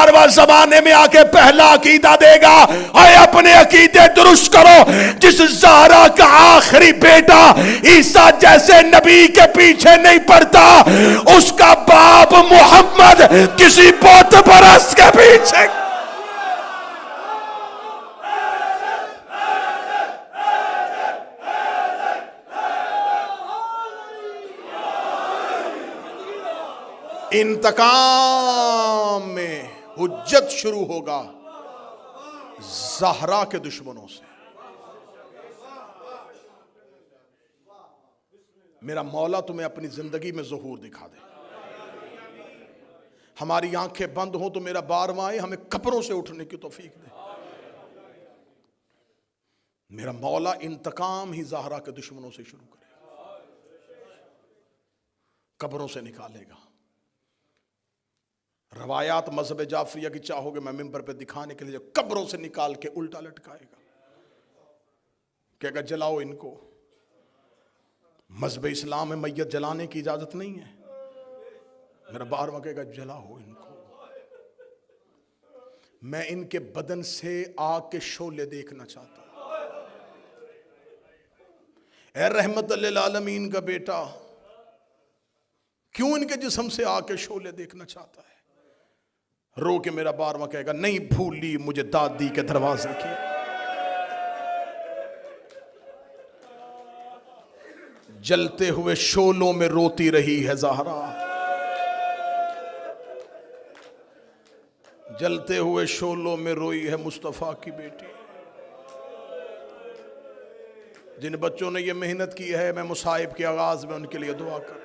11वें जमाने में आके पहला अकीदा देगा, और अपने अकीदे दुरुस्त करो। जिस ज़हरा का आखिरी बेटा ईसा जैसे नबी के पीछे नहीं पड़ता, उसका बाप मोहम्मद किसी बुत परस्त के पीछे। इंतकाम में हुज्जत शुरू होगा ज़हरा के दुश्मनों से। मेरा मौला तुम्हें अपनी जिंदगी में ज़हूर दिखा दे। हमारी आंखें बंद हो तो मेरा बारवां आए, हमें कब्रों से उठने की तौफीक दे। मेरा मौला इंतकाम ही ज़हरा के दुश्मनों से शुरू करेगा, कब्रों से निकालेगा। रवायात मजहब जाफरिया की चाहोगे मैं मिंबर पे दिखाने के लिए, कब्रों से निकाल के उल्टा लटकाएगा, कहेगा जलाओ इनको। मजहब इस्लाम में मैयत जलाने की इजाजत नहीं है। मेरा बारवां कहेगा जलाओ इनको। मैं इनके बदन से आग के शोले देखना चाहता हूं। ऐ रहमत लिल आलमीन का बेटा, क्यों इनके जिस्म से आग के शोले देखना चाहता है? रो के मेरा बारवां कहेगा नहीं भूली मुझे दादी के दरवाजे की। जलते हुए शोलों में रोती रही है ज़हरा, जलते हुए शोलों में रोई है मुस्तफ़ा की बेटी। जिन बच्चों ने ये मेहनत की है, मैं मुसाइब के आगाज में उनके लिए दुआ कर।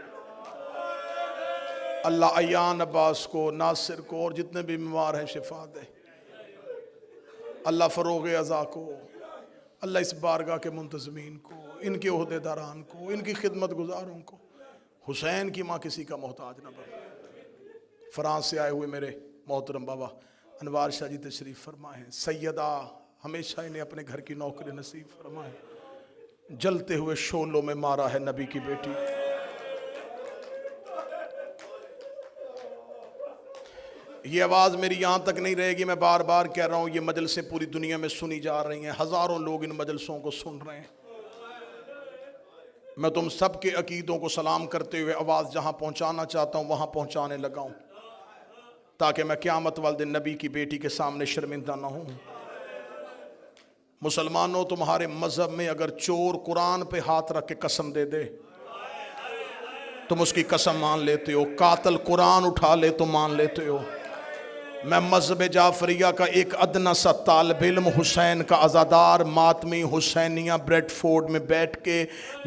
अल्लाह अयान अब्बास को, नासिर को और जितने भी बीमार हैं शिफा दे। अल्लाह फ़रोग़ अज़ा को, अल्लाह इस बारगाह के मुंतज़मीन को, इनके ओहदेदारान को, इनकी खिदमत गुजारों को। हुसैन की माँ किसी का मोहताज न बने। फ्रांस से आए हुए मेरे मोहतरम बाबा अनवार शाह जी तशरीफ़ फरमाए हैं। सैयदा हमेशा इन्हें अपने घर की नौकरी नसीब फरमाए। जलते हुए शोलों में मारा है नबी की बेटी। ये आवाज़ मेरी यहाँ तक नहीं रहेगी, मैं बार बार कह रहा हूँ। ये मजलिसें पूरी दुनिया में सुनी जा रही हैं, हज़ारों लोग इन मजलिसों को सुन रहे हैं। मैं तुम सब के अकीदों को सलाम करते हुए आवाज़ जहाँ पहुँचाना चाहता हूँ वहाँ पहुँचाने लगा हूँ, ताकि मैं क़यामत वाले दिन नबी की बेटी के सामने शर्मिंदा ना हूँ। मुसलमानों, तुम्हारे मज़हब में अगर चोर कुरान पे हाथ रख के कसम दे दे तुम उसकी कसम मान लेते हो, कातिल कुरान उठा ले तो मान लेते हो। मैं मज़हब जाफरिया का एक अदना सा तालिब इल्म, हुसैन का अज़ादार, मातमी हुसैनिया ब्रेडफोर्ड में बैठ के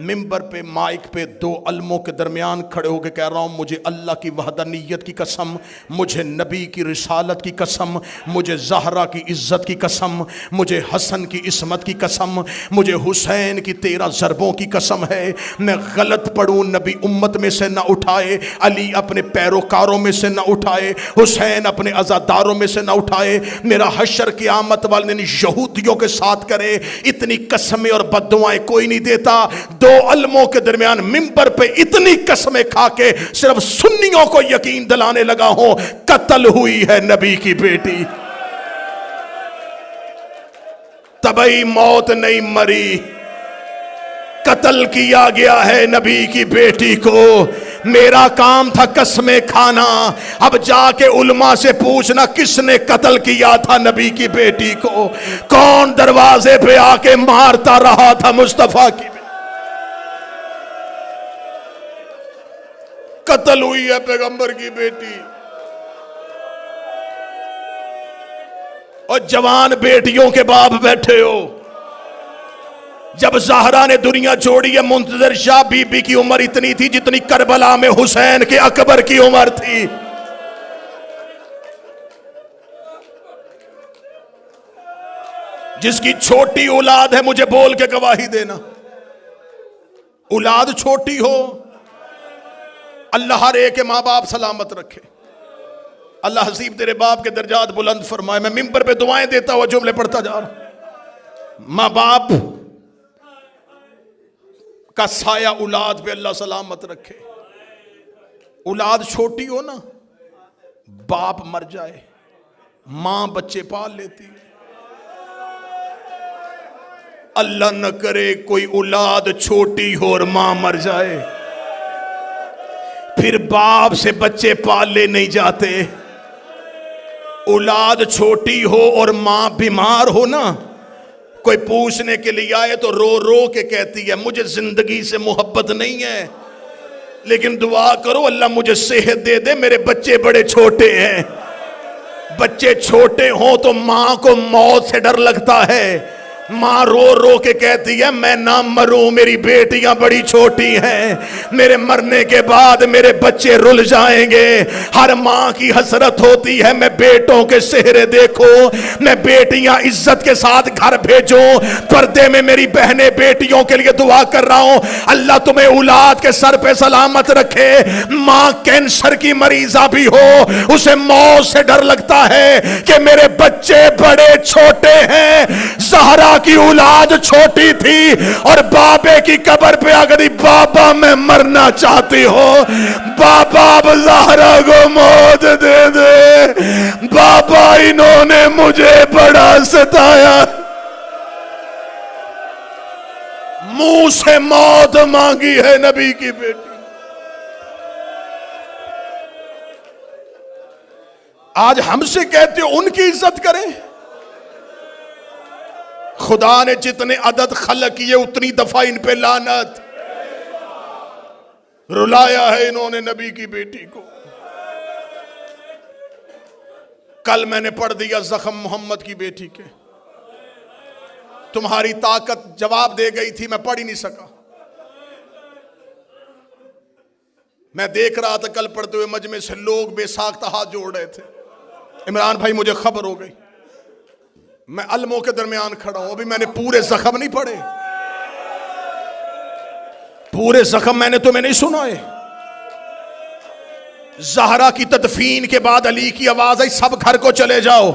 मिंबर पे माइक पे दो अलमों के दरमियान खड़े होकर कह रहा हूँ, मुझे अल्लाह की वहदानियत की कसम, मुझे नबी की रिसालत की कसम, मुझे ज़हरा की इज़्ज़त की कसम, मुझे हसन की इस्मत की कसम, मुझे हुसैन की 13 ज़रबों की कसम है। मैं गलत पढ़ूँ, नबी उम्मत में से ना उठाए, अली अपने पैरोकारों में से ना उठाए, हुसैन अपने दारों में से ना उठाए, मेरा हशर क़यामत वाले दिन यहूदियों के साथ करे। इतनी कसमें और बद्दुआएं कोई नहीं देता। दो अलमों के दरमियान मिंबर पे इतनी कसमें खा के सिर्फ सुन्नियों को यकीन दिलाने लगा हूं, कत्ल हुई है नबी की बेटी। तबई मौत नहीं मरी, कत्ल किया गया है नबी की बेटी को। मेरा काम था कसमें खाना, अब जाके उलमा से पूछना किसने कत्ल किया था नबी की बेटी को, कौन दरवाजे पे आके मारता रहा था मुस्तफा की। कत्ल हुई है पैगंबर की बेटी। और जवान बेटियों के बाप बैठे हो। जब ज़हरा ने दुनिया छोड़ी है, मुंतज़िर शाह बीबी की उम्र इतनी थी जितनी करबला में हुसैन के अकबर की उम्र थी। जिसकी छोटी औलाद है, मुझे बोल के गवाही देना। औलाद छोटी हो, अल्लाह हर एक के माँ बाप सलामत रखे। अल्लाह हसीब तेरे बाप के दर्जात बुलंद फरमाए। मैं मिंबर पे दुआएं देता हुआ जुमले पढ़ता जा रहा। माँ बाप का साया औलाद पे अल्लाह सलामत रखे। औलाद छोटी हो ना, बाप मर जाए, मां बच्चे पाल लेती है। अल्लाह न करे कोई औलाद छोटी हो और मां मर जाए, फिर बाप से बच्चे पाले नहीं जाते। औलाद छोटी हो और मां बीमार हो ना, कोई पूछने के लिए आए तो रो रो के कहती है मुझे जिंदगी से मोहब्बत नहीं है, लेकिन दुआ करो अल्लाह मुझे सेहत दे दे, मेरे बच्चे बड़े छोटे हैं। बच्चे छोटे हों तो मां को मौत से डर लगता है। मां रो रो के कहती है मैं ना मरूं, मेरी बेटियां बड़ी छोटी हैं, मेरे मरने के बाद मेरे बच्चे रुल जाएंगे। हर मां की हसरत होती है मैं बेटों के चेहरे देखूं, मैं बेटियां इज्जत के साथ घर भेजूं। पर्दे में मेरी बहनें बेटियों के लिए दुआ कर रहा हूं, अल्लाह तुम्हें औलाद के सर पे सलामत रखे। मां कैंसर की मरीजा भी हो, उसे मौत से डर लगता है कि मेरे बच्चे बड़े छोटे हैं। ज़हरा की औलाद छोटी थी और बाबे की कब्र पे आकर बाबा मैं मरना चाहती हो, बाबा अब ज़हरा को मौत दे दे, बाबा इन्होंने मुझे बड़ा सताया। मुंह से मौत मांगी है नबी की बेटी। आज हमसे कहते हो उनकी इज्जत करें। खुदा ने जितने अदद खलक किए उतनी दफा इन पे लानत। रुलाया है इन्होंने नबी की बेटी को। कल मैंने पढ़ दिया जख्म मोहम्मद की बेटी के, तुम्हारी ताकत जवाब दे गई थी, मैं पढ़ ही नहीं सका। मैं देख रहा था कल पढ़ते हुए मजमे से लोग बेसाख्ता हाथ जोड़ रहे थे। इमरान भाई मुझे खबर हो गई, मैं अलमों के दरमियान खड़ा हूं, अभी मैंने पूरे जख्म नहीं पढ़े, पूरे जख्म मैंने तुम्हें नहीं सुनाए। ज़हरा की तदफीन के बाद अली की आवाज आई सब घर को चले जाओ।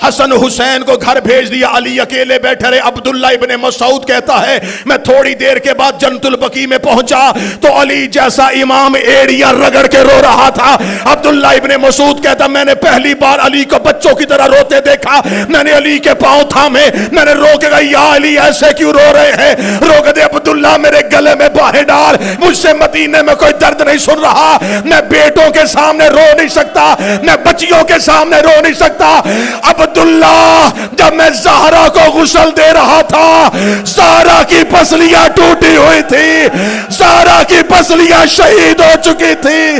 हसन हुसैन को घर भेज दिया, अली अकेले बैठे रहे। अब्दुल्ला इब्ने मसूद कहता है मैं थोड़ी देर के बाद जन्नतुल बकी में पहुंचा तो अली जैसा इमाम एड़ियां रगड़ के रो रहा था। अब्दुल्ला इब्ने मसूद कहता मैंने पहली बार अली को बच्चों की तरह रोते देखा, मैंने अली के पांव थामे, मैंने रो के कहा या अली ऐसे क्यों रो रहे हैं, रो के दे अब्दुल्ला मेरे गले में बाहें डाल, मुझसे मदीने में कोई दर्द नहीं सुन रहा, मैं बेटों के सामने रो नहीं सकता, मैं बच्चियों के सामने रो नहीं सकता। अब्दुल्ला जब मैं ज़हरा को गुस्ल दे रहा था, ज़हरा की पसलियां टूटी हुई थी, ज़हरा की पसलियां शहीद हो चुकी थी।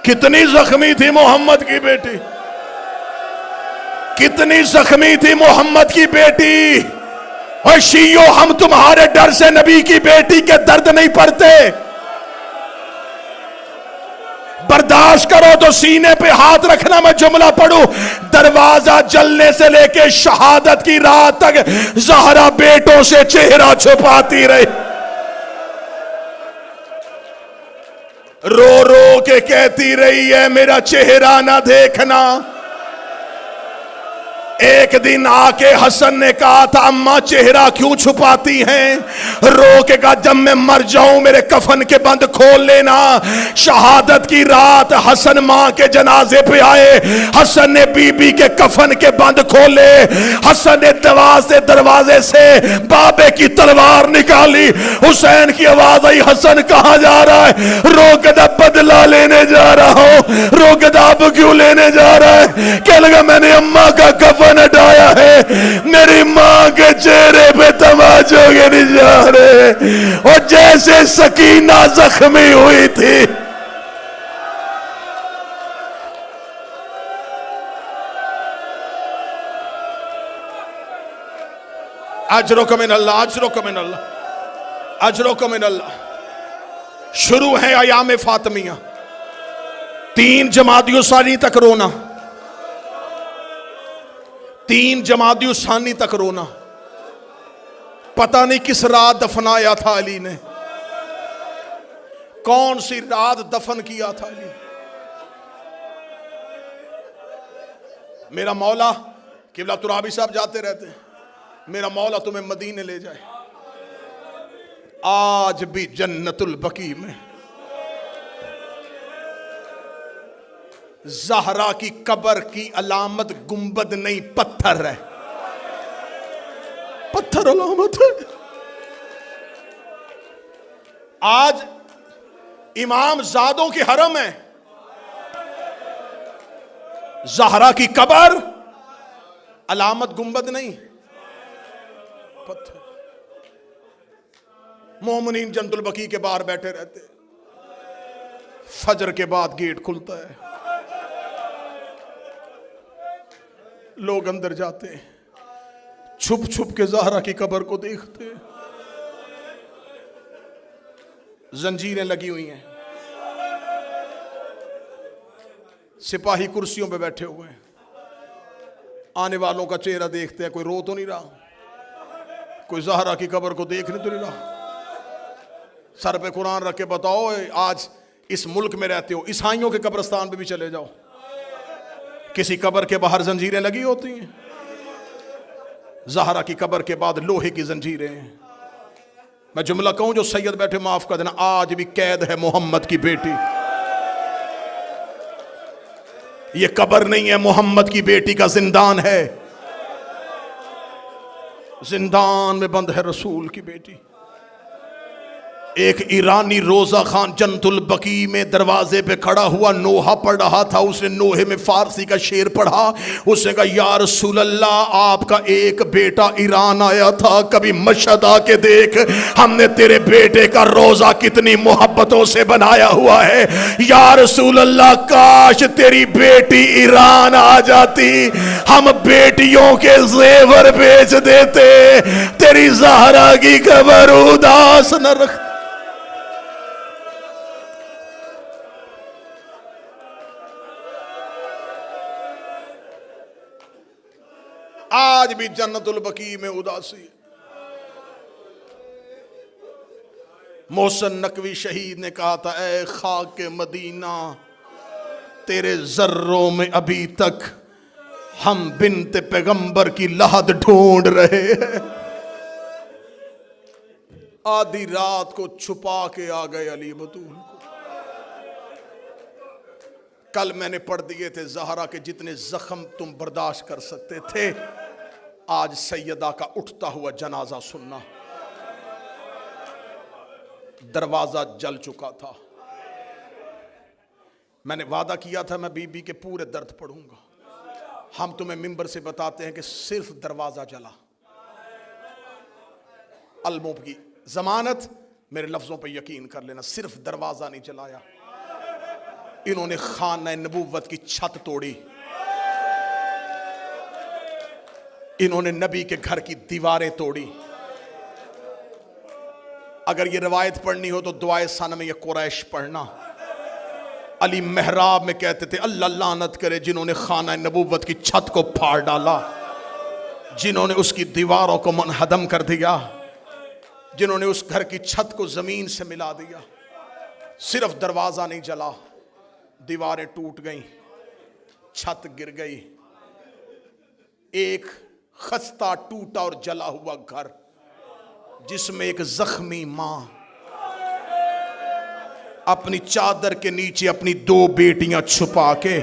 कितनी जख्मी थी मोहम्मद की बेटी, कितनी जख्मी थी मोहम्मद की बेटी। और शियो हम तुम्हारे डर से नबी की बेटी के दर्द नहीं पड़ते, बर्दाश्त करो तो सीने पे हाथ रखना। मैं जुमला पढ़ूं, दरवाजा जलने से लेके शहादत की रात तक ज़हरा बेटों से चेहरा छुपाती रही, रो रो के कहती रही है मेरा चेहरा ना देखना। एक दिन आके हसन ने कहा था अम्मा चेहरा क्यों छुपाती हैं, रो के कहा जब मैं मर जाऊं मेरे कफन के बंद खोल लेना। शहादत की रात हसन मां के जनाजे पे आए, हसन ने बीबी के कफन के बंद खोले, हसन ने दरवाजे से बाबे की तलवार निकाली। हुसैन की आवाज आई हसन कहां जा रहा है, रो के बदला लेने जा रहा हूं। रो के अब क्यों लेने जा रहा है, क्या लगा मैंने अम्मा का कफन हटाया है, मेरी मां के चेहरे पे तमाचों के निशाने, और जैसे सकीना जख्मी हुई थी अजरुक मिन अल्लाह, अजरुक मिन अल्लाह, अजरुक मिन अल्लाह। शुरू है अयाम फातिमिया, 3 जमादियो सानी तक रोना, 3 जमादियो सानी तक रोना। पता नहीं किस रात दफनाया था अली ने, कौन सी रात दफन किया था अली। मेरा मौला किबला तुराबी साहब जाते रहते हैं, मेरा मौला तुम्हें मदीने ले जाए। आज भी जन्नतुल बकी में ज़हरा की कब्र की अलामत गुंबद नहीं, पत्थर है। पत्थर अलामत है। आज इमाम ज़ादों की हरम है, ज़हरा की कब्र अलामत गुंबद नहीं, पत्थर। मोमिनीन जन्नतुल बकी के बाहर बैठे रहते, फजर के बाद गेट खुलता है, लोग अंदर जाते हैं, छुप छुप के ज़हरा की कब्र को देखते हैं। जंजीरें लगी हुई हैं, सिपाही कुर्सियों पे बैठे हुए हैं, आने वालों का चेहरा देखते हैं, कोई रो तो नहीं रहा, कोई ज़हरा की कब्र को देखने तो नहीं रहा। सर पे कुरान रख के बताओ, आज इस मुल्क में रहते हो, ईसाइयों के कब्रिस्तान पे भी चले जाओ, किसी कब्र के बाहर जंजीरें लगी होती हैं। ज़हरा की कब्र के बाद लोहे की जंजीरें हैं। मैं जुमला कहूं जो सैयद बैठे माफ कर देना, आज भी कैद है मोहम्मद की बेटी। ये कब्र नहीं है, मोहम्मद की बेटी का जिंदान है। जिंदान में बंद है रसूल की बेटी। एक ईरानी रोजा खान जन्नतुल बकी में दरवाजे पे खड़ा हुआ नोहा पढ़ रहा था। उसने नोहे में फारसी का शेर पढ़ा। उसने कहा, या रसूल अल्लाह, आपका एक बेटा ईरान आया था, कभी मशहद आके देख, हमने तेरे बेटे का रोजा कितनी मोहब्बतों से बनाया हुआ है। या रसूल अल्लाह, काश तेरी बेटी ईरान आ जाती, हम बेटियों के जेवर बेच देते, तेरी ज़हरा की कब्र उदास न रख। आज भी जन्नतुल बकी में उदासी है। मोहसिन नकवी शहीद ने कहा था, ऐ खाके मदीना, तेरे जर्रों में अभी तक हम बिन्ते पैगंबर की लहद ढूंढ रहे हैं। आधी रात को छुपा के आ गए अली बतूल को। कल मैंने पढ़ दिए थे, ज़हरा के जितने जख्म तुम बर्दाश्त कर सकते थे, आज सैयदा का उठता हुआ जनाजा सुनना। दरवाजा जल चुका था। मैंने वादा किया था मैं बीबी के पूरे दर्द पढ़ूंगा। हम तुम्हें मिंबर से बताते हैं कि सिर्फ दरवाजा जला। अलमुब की जमानत, मेरे लफ्जों पर यकीन कर लेना, सिर्फ दरवाजा नहीं जलाया, इन्होंने खाना नबूवत की छत तोड़ी, इन्होंने नबी के घर की दीवारें तोड़ी। अगर ये रवायत पढ़नी हो तो दुआए सन में ये कुरैश पढ़ना। अली महराब में कहते थे, अल्लाह लानत करे जिन्होंने खाना नबूवत की छत को फाड़ डाला, जिन्होंने उसकी दीवारों को मुनहदम कर दिया, जिन्होंने उस घर की छत को जमीन से मिला दिया। सिर्फ दरवाजा नहीं जला, दीवारें टूट गईं, छत गिर गई। एक खस्ता टूटा और जला हुआ घर, जिसमें एक जख्मी मां अपनी चादर के नीचे अपनी दो बेटियां छुपा के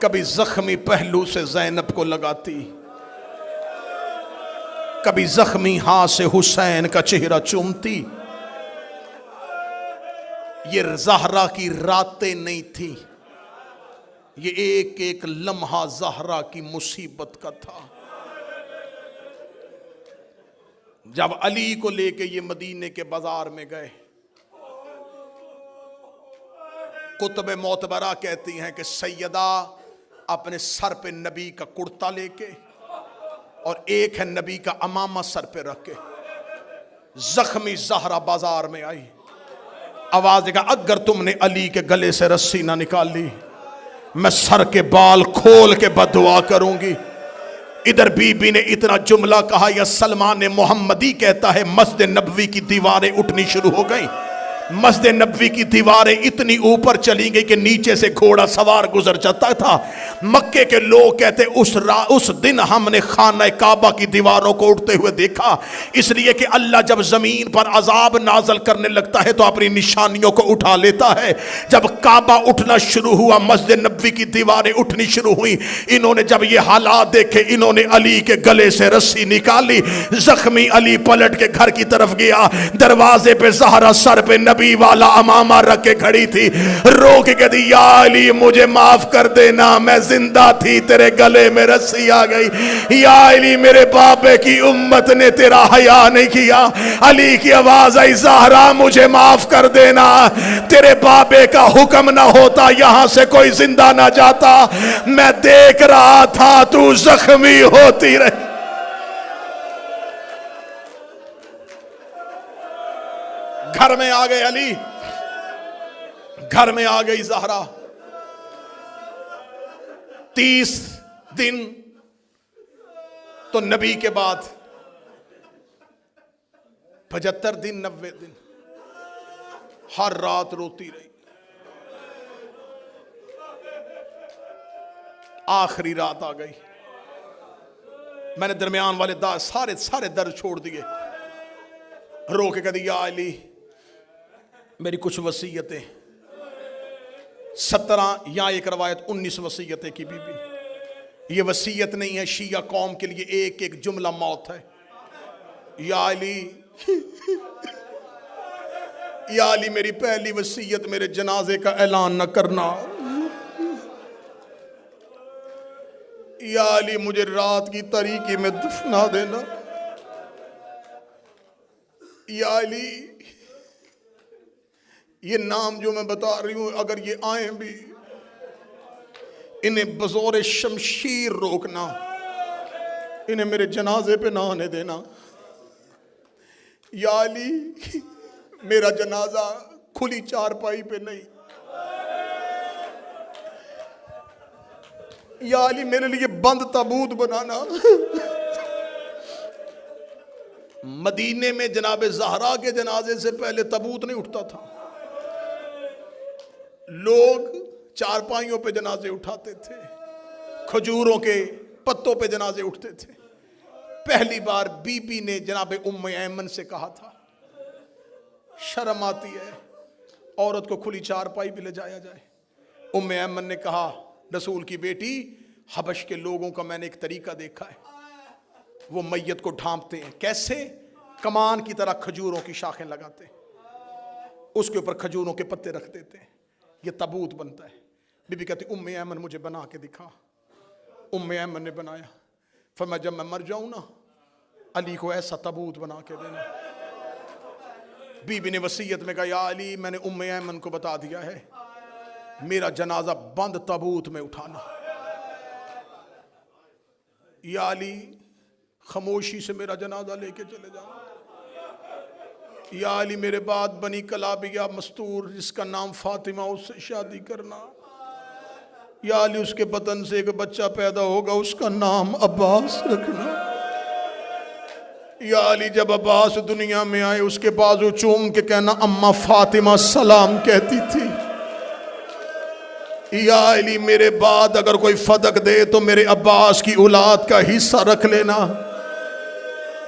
कभी जख्मी पहलू से ज़ैनब को लगाती, कभी जख्मी हाथ से हुसैन का चेहरा चूमती। ये ज़हरा की रातें नहीं थी, ये एक एक लम्हा ज़हरा की मुसीबत का था। जब अली को लेके ये मदीने के बाजार में गए, कुतुब मोतबरा कहती हैं कि सैयदा अपने सर पे नबी का कुर्ता लेके और एक है नबी का अमामा सर पे रख के जख्मी ज़हरा बाजार में आई। आवाज देगा, अगर तुमने अली के गले से रस्सी ना निकाली, मैं सर के बाल खोल के बददुआ करूंगी। इधर बीबी ने इतना जुमला कहा, या सलमान मोहम्मदी कहता है मस्जिद नबवी की दीवारें उठनी शुरू हो गई। मस्जिद नबवी की दीवारें इतनी ऊपर चली गई कि नीचे से घोड़ा सवार गुजर जाता था। मक्के के लोग कहते उस दिन हमने खाना काबा की दीवारों को उठते हुए देखा, इसलिए कि अल्लाह जब जमीन पर अजाब नाजल करने लगता है तो अपनी निशानियों को उठा लेता है। जब काबा उठना शुरू हुआ, मस्जिद नबवी की दीवारें उठनी शुरू हुई, इन्होंने जब ये हालात देखे, इन्होंने अली के गले से रस्सी निकाली। जख्मी अली पलट के घर की तरफ गया। दरवाजे पे ज़हरा सर पे नबी वाला अमामा रख के खड़ी थी। रो के कहती, या अली मुझे माफ कर देना, मैं जिंदा थी, तेरे गले में रस्सी आ गई। या अली मेरे बाबे की उम्मत ने तेरा हया नहीं किया। अली की आवाज आई, ज़हरा मुझे माफ कर देना, तेरे बाबे का हुक्म ना होता यहां से कोई जिंदा ना जाता। मैं देख रहा था तू जख्मी होती रही। घर में आ गए अली, घर में आ गई ज़हरा। 30 दिन तो नबी के बाद 75 दिन 90 दिन हर रात रोती रही। आखिरी रात आ गई, मैंने दरमियान वाले सारे दर्द छोड़ दिए। रो के कह दिया, अली मेरी कुछ वसीयतें, 17 या एक रवायत 19 वसीयतें की बीबी। ये वसीयत नहीं है, शिया कौम के लिए एक एक जुमला मौत है। या अली या अली मेरी पहली वसीयत, मेरे जनाजे का ऐलान न करना। या अली मुझे रात की तारीकी में दफना देना। या अली ये नाम जो मैं बता रही हूं, अगर ये आए भी, इन्हें बज़ोर शमशीर रोकना, इन्हें मेरे जनाजे पे ना आने देना। या अली मेरा जनाजा खुली चारपाई पे नहीं। या अली मेरे लिए बंद ताबूत बनाना। मदीने में जनाब ज़हरा के जनाजे से पहले ताबूत नहीं उठता था, लोग चारपाइयों पे जनाजे उठाते थे, खजूरों के पत्तों पे जनाजे उठते थे। पहली बार बीबी ने जनाब उम्मे ऐमन से कहा था, शर्म आती है औरत को खुली चारपाई पे ले जाया जाए। उम्मे ऐमन ने कहा, रसूल की बेटी, हबश के लोगों का मैंने एक तरीका देखा है, वो मैयत को ढांपते हैं। कैसे? कमान की तरह खजूरों की शाखें लगाते हैं, उसके ऊपर खजूरों के पत्ते रख देते हैं, ये ताबूत बनता है। बीबी कहती, उम्मे ऐमन मुझे बना के दिखा। उम्मे ऐमन ने बनाया। फरमाया, जब मैं मर जाऊं ना, अली को ऐसा ताबूत बना के देना। बीबी ने वसीयत में कहा, या अली मैंने उम्मे ऐमन को बता दिया है, मेरा जनाजा बंद ताबूत में उठाना। या अली खामोशी से मेरा जनाजा लेके चले जाना। या अली मेरे बाद बनी कलाबिया मस्तूर जिसका नाम फातिमा, उससे शादी करना। या अली उसके बदन से एक बच्चा पैदा होगा, उसका नाम अब्बास रखना। या अली जब अब्बास दुनिया में आए, उसके बाजू चूम के कहना, अम्मा फातिमा सलाम कहती थी। या अली मेरे बाद अगर कोई फदक दे तो मेरे अब्बास की औलाद का हिस्सा रख लेना।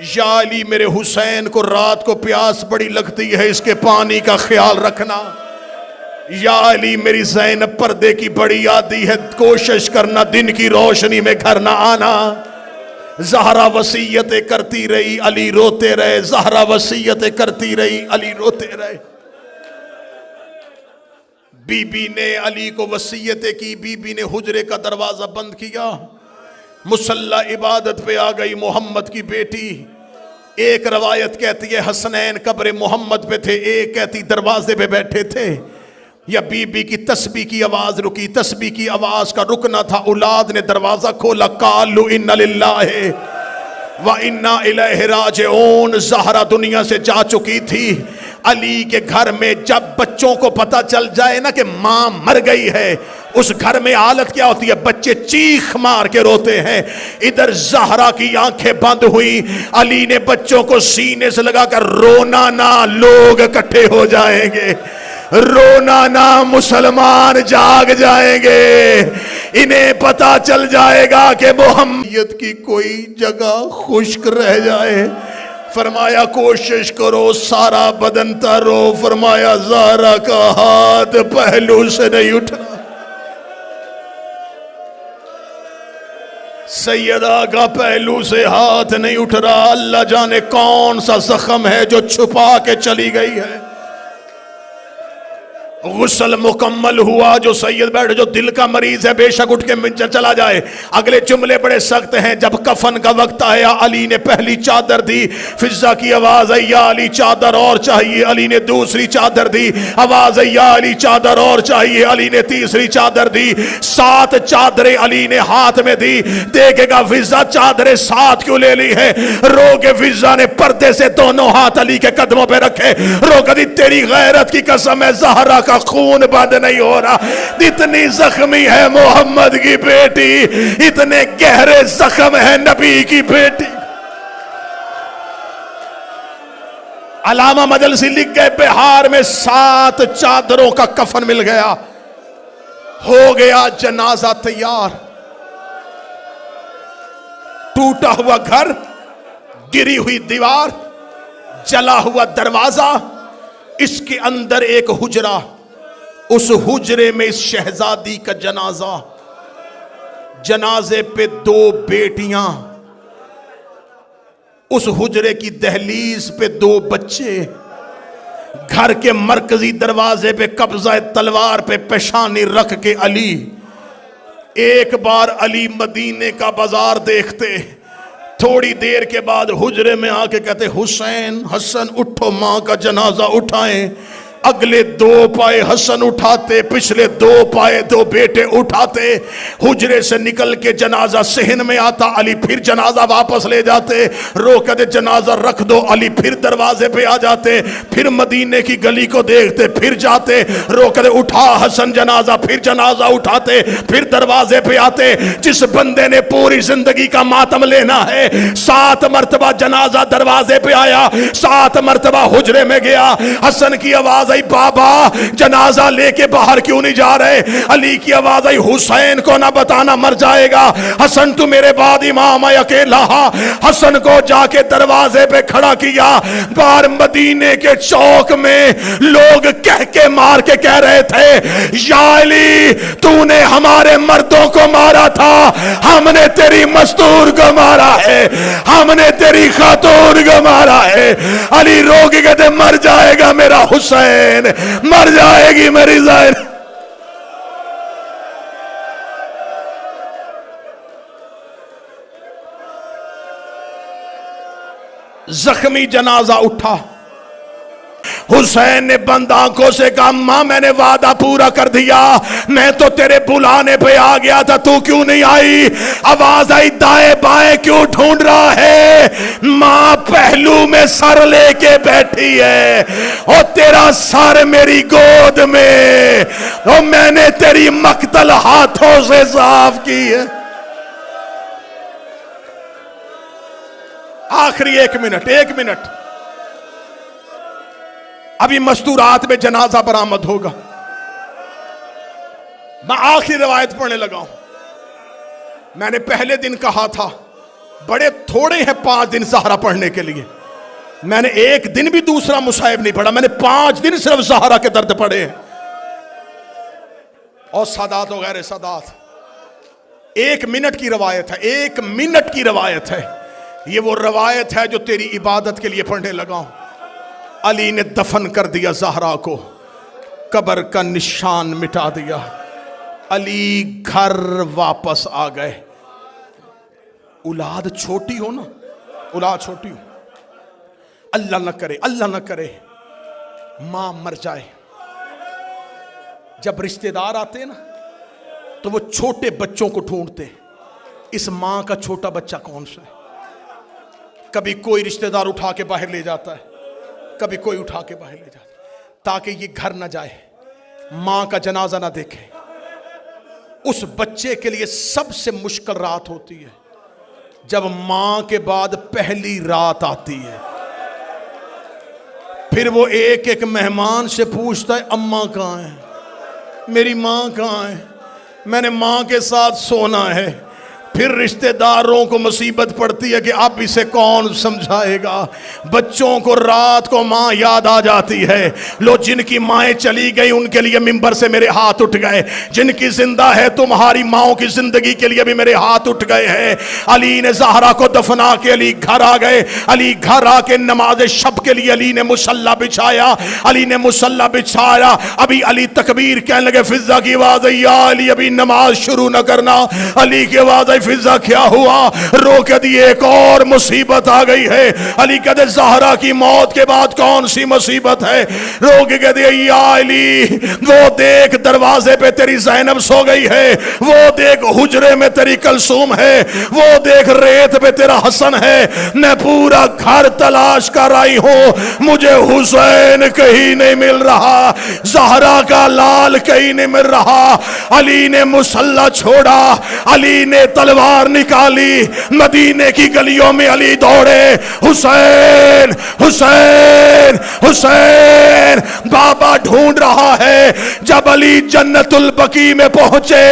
या अली मेरे हुसैन को रात को प्यास बड़ी लगती है, इसके पानी का ख्याल रखना। या अली मेरी ज़ैनब पर्दे की बड़ी आदी है, कोशिश करना दिन की रोशनी में घर ना आना। ज़हरा वसीयतें करती रही, अली रोते रहे। ज़हरा वसीयतें करती रही, अली रोते रहे। बीबी ने अली को वसीयतें की। बीबी ने हुजरे का दरवाजा बंद किया, मुसल्ला इबादत पे आ गई मोहम्मद की बेटी। एक रवायत कहती है हसनैन कब्र मोहम्मद पे थे, एक कहती दरवाजे पे बैठे थे। या बीबी की तस्बीह की आवाज रुकी, तस्बीह की आवाज का रुकना था। औलाद ने दरवाजा खोला, कालू इन्ना लिल्लाहि व इन्ना इलैहि राजिऊन। ज़हरा दुनिया से जा चुकी थी। अली के घर में जब बच्चों को पता चल जाए ना कि मां मर गई है, उस घर में हालत क्या होती है, बच्चे चीख मार के रोते हैं। इधर ज़हरा की आंखें बंद हुई, अली ने बच्चों को सीने से लगाकर, रोना ना, लोग इकट्ठे हो जाएंगे, रोना ना, मुसलमान जाग जाएंगे, इन्हें पता चल जाएगा कि मोहम्मद की कोई जगह खुश्क रह जाए। फरमाया कोशिश करो, सारा बदन तरो। फरमाया ज़हरा का हाथ पहलू से नहीं उठना, सैयदा का पहलू से हाथ नहीं उठ रहा। अल्लाह जाने कौन सा जख्म है जो छुपा के चली गई है। गुस्ल मुकम्मल हुआ, जो सैयद बैठे, जो दिल का मरीज है बेशक उठ के चला जाए। अगले जुमले बड़े सख्त हैं। जब कफन का वक्त आया, अली ने पहली चादर दी, फिजा की आवाज आई, या अली चादर और चाहिए। अली ने दूसरी चादर दी, आवाज आई, या अली चादर और चाहिए। अली ने तीसरी चादर दी, 7 चादरें अली ने हाथ में दी। देखेगा फिजा चादरें 7 क्यों ले ली है? रो के फिजा ने पर्दे से दोनों हाथ अली के कदमों पे रखे, रो कर, तेरी गैरत की कसम है, ज़हरा का खून बंद नहीं हो रहा, इतनी जख्मी है मोहम्मद की बेटी, इतने गहरे जख्म है नबी की बेटी। अलामा मजलसी लिख गए, बिहार में 7 चादरों का कफन मिल गया, हो गया जनाजा तैयार। टूटा हुआ घर, गिरी हुई दीवार, जला हुआ दरवाजा, इसके अंदर एक हुजरा, उस हुजरे में इस शहजादी का जनाजा, जनाजे पे 2 बेटियां, उस हुजरे की दहलीज पे 2 बच्चे, घर के मरकजी दरवाजे पे कब्जा तलवार पे पेशानी रख के अली। एक बार अली मदीने का बाजार देखते, थोड़ी देर के बाद हुजरे में आके कहते, हुसैन, हसन उठो, मां का जनाजा उठाएं। अगले 2 पाए हसन उठाते, पिछले 2 पाए 2 बेटे उठाते। हुजरे से निकल के जनाजा सहन में आता, अली फिर जनाजा वापस ले जाते, रो कहते जनाजा रख दो। अली फिर दरवाजे पे आ जाते, फिर मदीने की गली को देखते, फिर जाते, रो कहते उठा हसन जनाजा, फिर जनाजा उठाते, फिर दरवाजे पे आते। जिस बंदे ने पूरी जिंदगी का मातम लेना है, 7 मरतबा जनाजा दरवाजे पे आया, 7 मरतबा हुजरे में गया। हसन की आवाज आई, बाबा जनाजा लेके बाहर क्यों नहीं जा रहे? अली की आवाज आई, हुसैन को ना बताना मर जाएगा। हसन तू मेरे बाद इमाम है अकेला। हसन को जाके दरवाजे पे खड़ा किया। बाहर मदीने के चौक में लोग कह के मार के कह रहे थे, या अली तूने हमारे मर्दों को मारा था, हमने तेरी मस्तूर को मारा है, हमने तेरी खातून को मारा है। अली रो के कहते मर जाएगा मेरा हुसैन, मर जाएगी मेरी ज़ैन। जख्मी जनाजा उठा। हुसैन ने बंद आंखों से कहा, मां मैंने वादा पूरा कर दिया, मैं तो तेरे बुलाने पे आ गया था, तू क्यों नहीं आई? आवाज आई, दाएं बाएं क्यों ढूंढ रहा है? मां पहलू में सर लेके बैठी है, और तेरा सर मेरी गोद में, और मैंने तेरी मक्तल हाथों से साफ की है। आखिरी 1 मिनट, 1 मिनट, अभी मस्तूरात में जनाजा बरामद होगा। मैं आखिरी रवायत पढ़ने लगा हूं। मैंने पहले दिन कहा था बड़े थोड़े हैं 5 दिन ज़हरा पढ़ने के लिए। मैंने 1 दिन भी दूसरा मुसाहिब नहीं पढ़ा, मैंने 5 दिन सिर्फ ज़हरा के दर्द पढ़े हैं। और सादात वगैरह सादात, 1 मिनट की रवायत है, 1 मिनट की रवायत है। ये वो रवायत है जो तेरी इबादत के लिए पढ़ने लगा हूं। अली ने दफन कर दिया ज़हरा को, कब्र का निशान मिटा दिया। अली घर वापस आ गए। औलाद छोटी हो ना, औलाद छोटी हो, अल्लाह न करे, अल्लाह न करे मां मर जाए। जब रिश्तेदार आते ना तो वो छोटे बच्चों को ढूंढते, इस मां का छोटा बच्चा कौन सा है। कभी कोई रिश्तेदार उठा के बाहर ले जाता है, कभी कोई उठा के बाहर ले जाता है, ताकि ये घर ना जाए, मां का जनाजा ना देखे। उस बच्चे के लिए सबसे मुश्किल रात होती है जब मां के बाद पहली रात आती है। फिर वो एक एक मेहमान से पूछता है अम्मा कहाँ है, मेरी मां कहाँ है, मैंने मां के साथ सोना है। फिर रिश्तेदारों को मुसीबत पड़ती है कि अब इसे कौन समझाएगा। बच्चों को रात को माँ याद आ जाती है। लो, जिनकी माएँ चली गई उनके लिए मिंबर से मेरे हाथ उठ गए, जिनकी जिंदा है तुम्हारी माओं की जिंदगी के लिए भी मेरे हाथ उठ गए हैं। अली ने ज़हरा को दफना के अली घर आ गए। अली घर आके नमाज शब के लिए अली ने मुसल्ला बिछाया। अली ने मुसल्ला बिछाया, अभी अली तकबीर कहने लगे, फिजा की आवाज आई, या अली अभी नमाज शुरू न करना। अली की आवाज आई, फिजा क्या हुआ, रो के दी एक और मुसीबत आ गई है। अली कहते ज़हरा की मौत के बाद कौन सी मुसीबत है। रो के कहते या अली, वो देख दरवाजे पे तेरी ज़ैनब सो गई है, वो देख हुजरे में तेरी कलसूम है, वो देख रेत पे तेरा हसन है। मैं पूरा घर तलाश कर आई हूं, मुझे हुसैन कहीं नहीं मिल रहा, ज़हरा का लाल कहीं नहीं मिल रहा। अली ने मुसल्ला छोड़ा, अली ने तलवार निकाली, मदीने की गलियों में अली दौड़े, हुसैन हुसैन हुसैन। बाबा ढूंढ रहा है। जब अली जन्नतुल बकी में पहुंचे,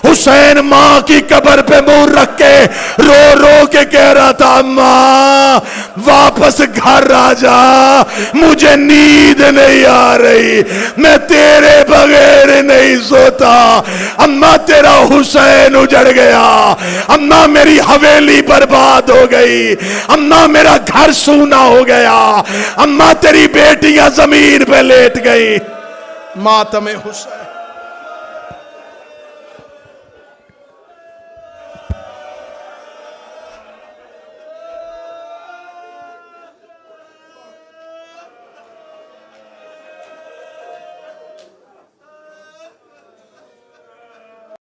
हुसैन मां की कब्र पे मुंह रख के रो रो के कह रहा था, मां वापस घर आ जा, मुझे नींद नहीं आ रही, मैं तेरे बगैर नहीं सोता। अम्मा तेरा हुसैन उजड़ गया, अम्मा मेरी हवेली बर्बाद हो गई, अम्मा मेरा घर सूना हो गया, अम्मा तेरी बेटियां जमीन पे लेट गई। मातम हुसैन।